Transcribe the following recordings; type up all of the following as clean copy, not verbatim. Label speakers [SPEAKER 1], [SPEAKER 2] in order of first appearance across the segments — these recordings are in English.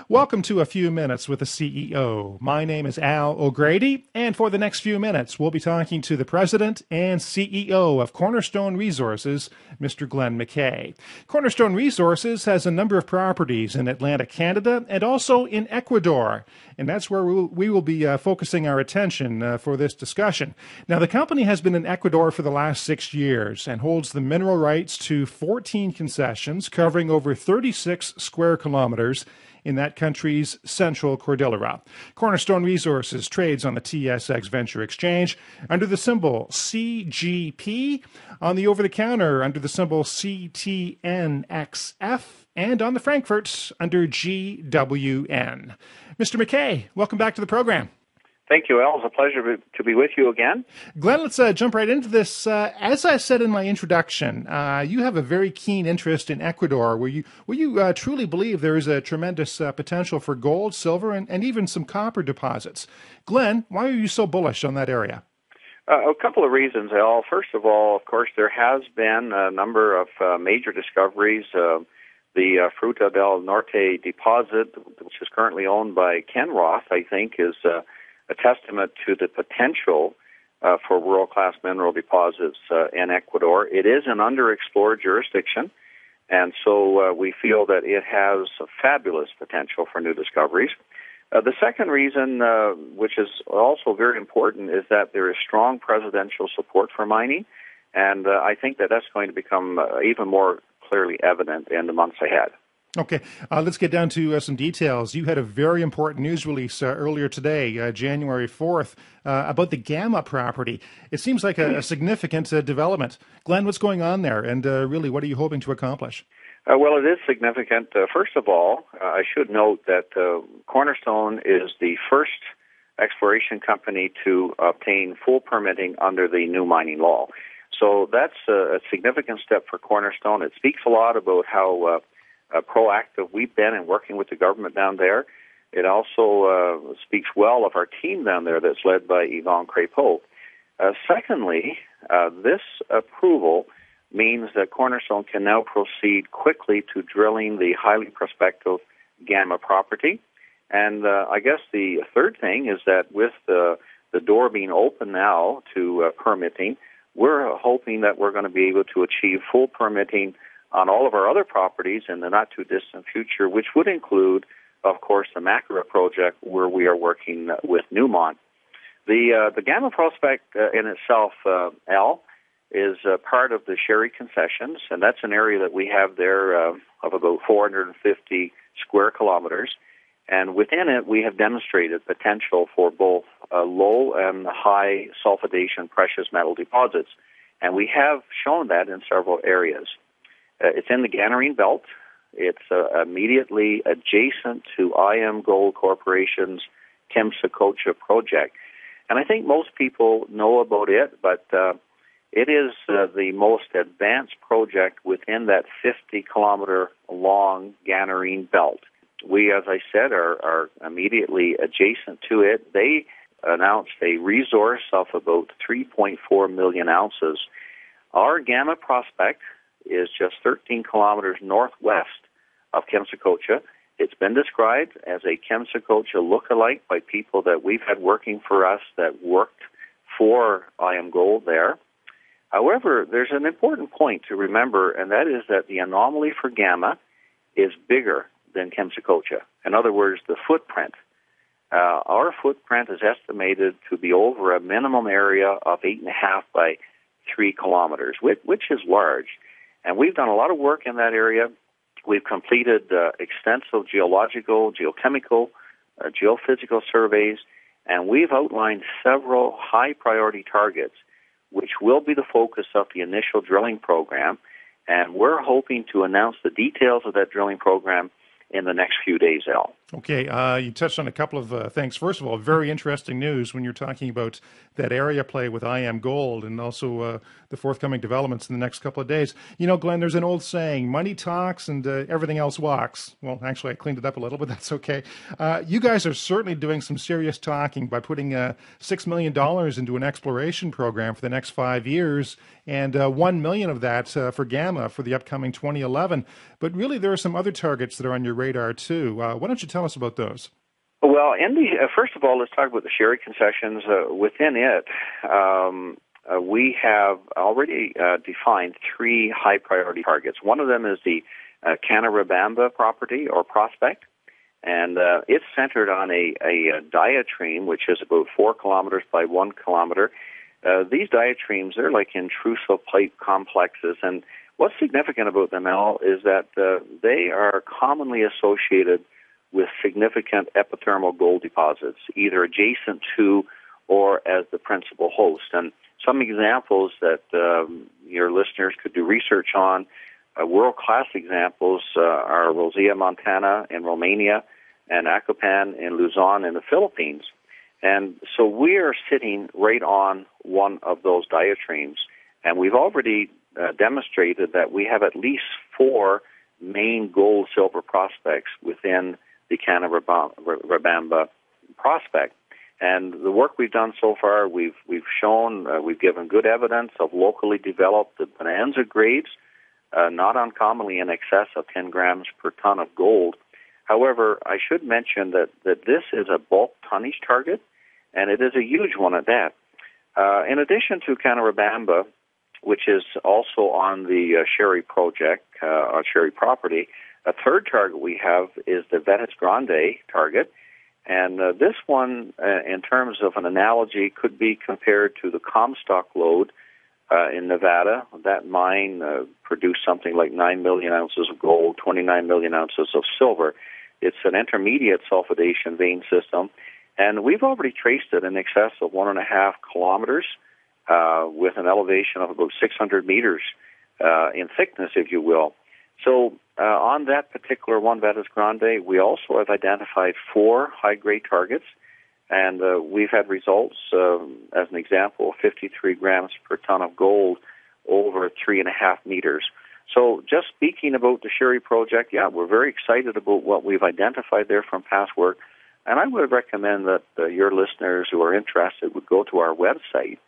[SPEAKER 1] Welcome to A Few Minutes with the CEO. My name is Al O'Grady, and for the next few minutes, we'll be talking to the President and CEO of Cornerstone Resources, Mr. Glen McKay. Cornerstone Resources has a number of properties in Atlantic Canada and also in Ecuador, and that's where we will be focusing our attention for this discussion. Now, the company has been in Ecuador for the last 6 years and holds the mineral rights to 14 concessions covering over 36 square kilometers in that country's central Cordillera. Cornerstone Resources trades on the TSX Venture Exchange under the symbol CGP, on the over-the-counter under the symbol CTNXF, and on the Frankfurt under GWN. Mr. McKay, welcome back to the program.
[SPEAKER 2] Thank you, Al. It's a pleasure to be with you again.
[SPEAKER 1] Glenn, let's jump right into this. As I said in my introduction, you have a very keen interest in Ecuador, where you truly believe there is a tremendous potential for gold, silver, and even some copper deposits. Glenn, why are you so bullish on that area?
[SPEAKER 2] A couple of reasons, Al. First of all, of course, there has been a number of major discoveries. The Fruta del Norte deposit, which is currently owned by Kenroth, I think, is a testament to the potential for world-class mineral deposits in Ecuador. It is an underexplored jurisdiction, and so we feel that it has a fabulous potential for new discoveries. The second reason, which is also very important, is that there is strong presidential support for mining, and I think that that's going to become even more clearly evident in the months ahead.
[SPEAKER 1] Okay, let's get down to some details. You had a very important news release earlier today, January 4th, about the Gamma property. It seems like a significant development. Glenn, what's going on there, and really, what are you hoping to accomplish?
[SPEAKER 2] Well, it is significant. First of all, I should note that Cornerstone is the first exploration company to obtain full permitting under the new mining law. So that's a significant step for Cornerstone. It speaks a lot about how proactive we've been in working with the government down there. It also speaks well of our team down there that's led by Yvonne Crépeau. Secondly, this approval means that Cornerstone can now proceed quickly to drilling the highly prospective Gamma property. And I guess the third thing is that with the door being open now to permitting, we're hoping that we're going to be able to achieve full permitting on all of our other properties in the not-too-distant future, which would include, of course, the Makara project where we are working with Newmont. The Gamma prospect in itself, Al, is part of the Shyri concessions, and that's an area that we have there of about 450 square kilometers. And within it, we have demonstrated potential for both low and high sulfidation precious metal deposits. And we have shown that in several areas. It's in the Ganarene Belt. It's immediately adjacent to IM Gold Corporation's Kimsacocha project. And I think most people know about it, but it is the most advanced project within that 50-kilometer-long Ganarene Belt. We, as I said, are immediately adjacent to it. They announced a resource of about 3.4 million ounces. Our Gamma prospect is just 13 kilometers northwest of Kimsacocha. It's been described as a Kimsacocha lookalike by people that we've had working for us that worked for IM Gold there. However, there's an important point to remember, and that is that the anomaly for Gamma is bigger than Kimsacocha. In other words, the footprint. Our footprint is estimated to be over a minimum area of 8.5 by 3 kilometers, which is large. And we've done a lot of work in that area. We've completed extensive geological, geochemical, geophysical surveys, and we've outlined several high-priority targets, which will be the focus of the initial drilling program. And we're hoping to announce the details of that drilling program in the next few days, Al.
[SPEAKER 1] Okay, you touched on a couple of things. First of all, very interesting news when you're talking about that area play with IM Gold and also the forthcoming developments in the next couple of days. You know, Glenn, there's an old saying, money talks and everything else walks. Well, actually, I cleaned it up a little, but that's okay. You guys are certainly doing some serious talking by putting $6 million into an exploration program for the next 5 years and $1 million of that for Gamma for the upcoming 2011. But really, there are some other targets that are on your radar, too. Why don't you tell tell us about those?
[SPEAKER 2] Well, in the first of all, let's talk about the Shyri concessions. Within it, we have already defined 3 high-priority targets. One of them is the Canarabamba property or prospect, and it's centered on a diatreme, which is about 4 kilometers by 1 kilometer. These diatremes, they're like intrusive pipe complexes, and what's significant about them, Al, is that they are commonly associated with significant epithermal gold deposits, either adjacent to or as the principal host. And some examples that your listeners could do research on, world-class examples are Rosea, Montana in Romania, and Acopan in Luzon in the Philippines. And so we are sitting right on one of those diatremes, and we've already demonstrated that we have at least 4 main gold-silver prospects within the Canarabamba prospect. And the work we've done so far, we've shown, we've given good evidence of locally developed bonanza grades, not uncommonly in excess of 10 grams per ton of gold. However, I should mention that this is a bulk tonnage target, and it is a huge one at that. In addition to Canarabamba, which is also on the Shyri project, on Shyri property, a third target we have is the Vetas Grande target. And this one, in terms of an analogy, could be compared to the Comstock lode in Nevada. That mine produced something like 9 million ounces of gold, 29 million ounces of silver. It's an intermediate sulfidation vein system, and we've already traced it in excess of 1.5 kilometers with an elevation of about 600 meters in thickness, if you will. So on that particular one, Vetas Grande, we also have identified 4 high-grade targets, and we've had results, as an example, 53 grams per ton of gold over 3.5 meters. So just speaking about the Shyri project, yeah, we're very excited about what we've identified there from past work, and I would recommend that your listeners who are interested would go to our website,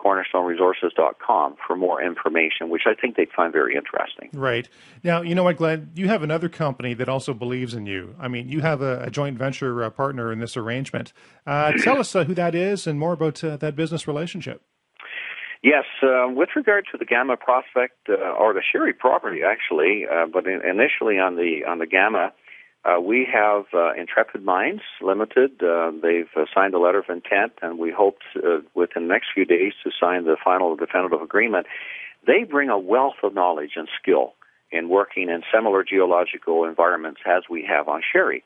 [SPEAKER 2] cornerstoneresources.com, for more information, which I think they'd find very interesting.
[SPEAKER 1] Right. Now, you know what, Glenn? You have another company that also believes in you. I mean, you have a joint venture partner in this arrangement. Tell us who that is and more about that business relationship.
[SPEAKER 2] Yes, with regard to the Gamma prospect, or the Shyri property, actually, but initially on the Gamma, we have Intrepid Mines Limited. They've signed a letter of intent, and we hope within the next few days to sign the final definitive agreement. They bring a wealth of knowledge and skill in working in similar geological environments as we have on Shyri.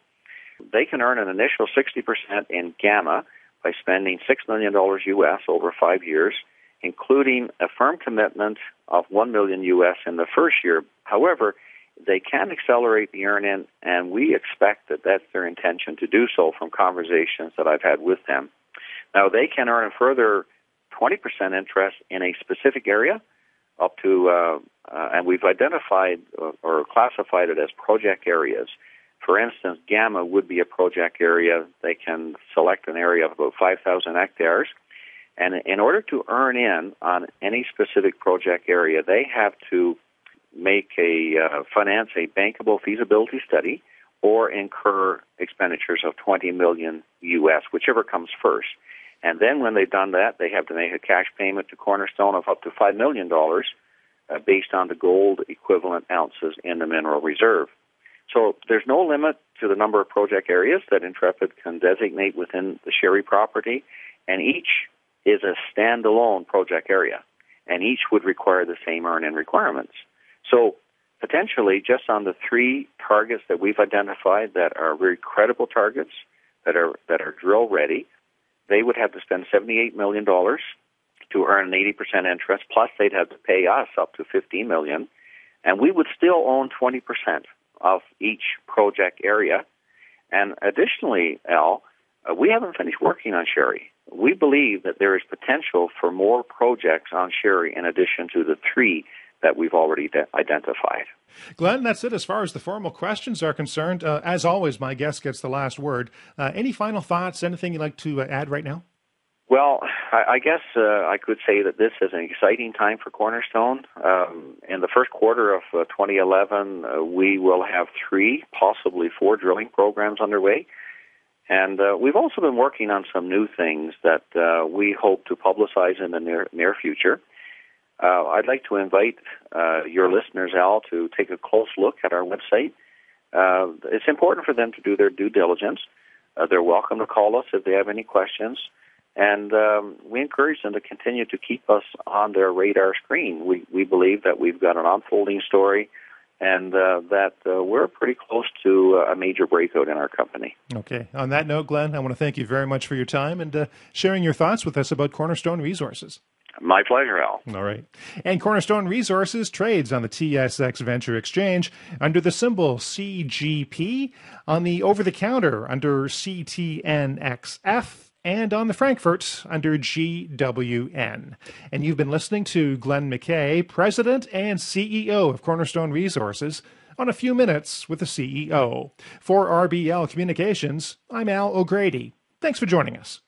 [SPEAKER 2] They can earn an initial 60% in Gamma by spending $6 million U.S. over 5 years, including a firm commitment of $1 million U.S. in the first year. However, they can accelerate the earn-in, and we expect that that's their intention to do so from conversations that I've had with them. Now, they can earn a further 20% interest in a specific area up to, and we've identified or classified it as project areas. For instance, Gamma would be a project area. They can select an area of about 5,000 hectares. And in order to earn in on any specific project area, they have to finance a bankable feasibility study or incur expenditures of $20 million U.S., whichever comes first. And then when they've done that, they have to make a cash payment to Cornerstone of up to $5 million based on the gold equivalent ounces in the mineral reserve. So there's no limit to the number of project areas that Intrepid can designate within the Shyri property, and each is a standalone project area, and each would require the same earn-in requirements. So potentially, just on the 3 targets that we've identified that are very credible targets, that are drill ready, they would have to spend $78 million to earn an 80% interest, plus they'd have to pay us up to $15 million, and we would still own 20% of each project area. And additionally, Al, we haven't finished working on Shyri. We believe that there is potential for more projects on Shyri in addition to the 3 that we've already identified.
[SPEAKER 1] Glenn, that's it as far as the formal questions are concerned. As always, my guest gets the last word. Any final thoughts, anything you'd like to add right now?
[SPEAKER 2] Well, I guess I could say that this is an exciting time for Cornerstone. In the first quarter of 2011, we will have 3, possibly 4 drilling programs underway. And we've also been working on some new things that we hope to publicize in the near future. I'd like to invite your listeners, Al, to take a close look at our website. It's important for them to do their due diligence. They're welcome to call us if they have any questions. And we encourage them to continue to keep us on their radar screen. We believe that we've got an unfolding story and that we're pretty close to a major breakout in our company.
[SPEAKER 1] Okay. On that note, Glen, I want to thank you very much for your time and sharing your thoughts with us about Cornerstone Resources.
[SPEAKER 2] My pleasure, Al.
[SPEAKER 1] All right. And Cornerstone Resources trades on the TSX Venture Exchange under the symbol CGP, on the over-the-counter under CTNXF, and on the Frankfurt under GWN. And you've been listening to Glen McKay, President and CEO of Cornerstone Resources, on A Few Minutes with the CEO. For RBL Communications, I'm Al O'Grady. Thanks for joining us.